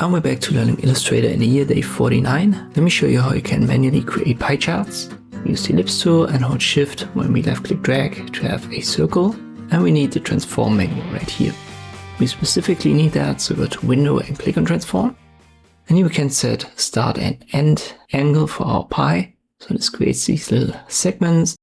And we're back to learning Illustrator in the year day 49. Let me show you how you can manually create pie charts. Use the ellipse tool and hold shift when we left click drag to have a circle. And we need the transform menu right here. We specifically need that, so go to window and click on transform. And here we can set start and end angle for our pie. So this creates these little segments.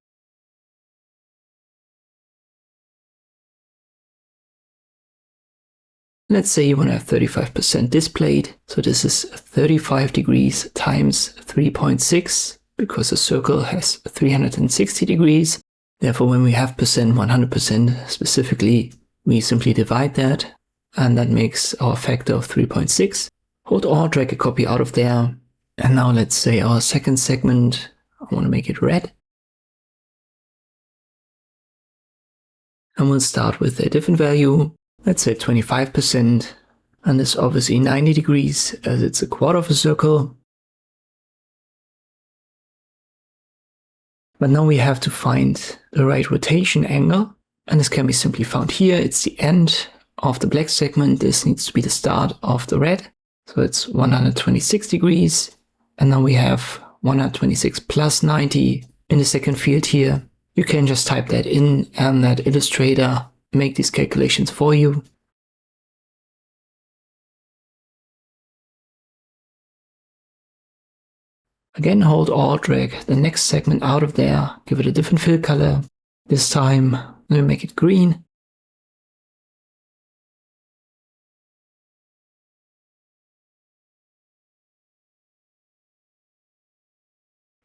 Let's say you want to have 35% displayed. So this is 35 degrees times 3.6 because the circle has 360 degrees. Therefore, when we have 100% specifically, we simply divide that and that makes our factor of 3.6. Hold Alt, drag a copy out of there. And now let's say our second segment, I want to make it red. And we'll start with a different value. Let's say 25%, and this is obviously 90 degrees as it's a quarter of a circle. But now we have to find the right rotation angle, and this can be simply found here. It's the end of the black segment. This needs to be the start of the red. So it's 126 degrees, and now we have 126 plus 90 in the second field here. You can just type that in and let Illustrator make these calculations for you. Again, hold Alt, drag the next segment out of there, give it a different fill color. This time, let me make it green.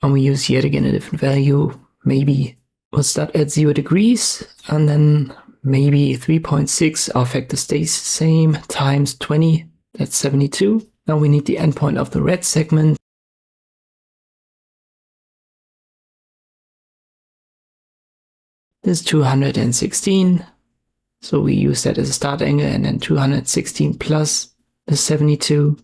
And we use yet again a different value. Maybe we'll start at 0 degrees and then maybe 3.6, our factor stays the same, times 20, that's 72. Now we need the endpoint of the red segment. This is 216, so we use that as a start angle, and then 216 plus the 72.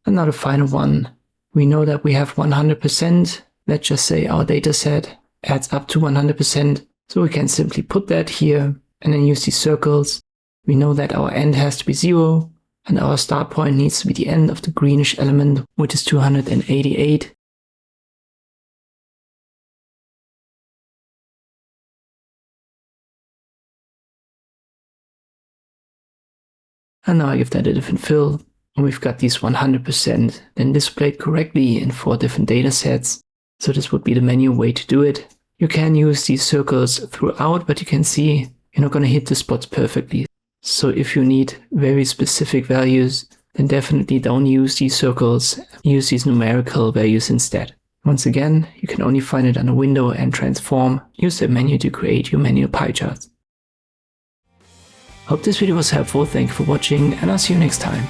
And now the final one. We know that we have 100%. Let's just say our data set adds up to 100%. So we can simply put that here and then use these circles. We know that our end has to be 0 and our start point needs to be the end of the greenish element, which is 288. And now I give that a different fill. And we've got these 100% then displayed correctly in 4 different data sets. So this would be the manual way to do it. You can use these circles throughout, but you can see you're not going to hit the spots perfectly. So if you need very specific values, then definitely don't use these circles. Use these numerical values instead. Once again, you can only find it under Window and Transform. Use the menu to create your manual pie charts. Hope this video was helpful. Thank you for watching, and I'll see you next time.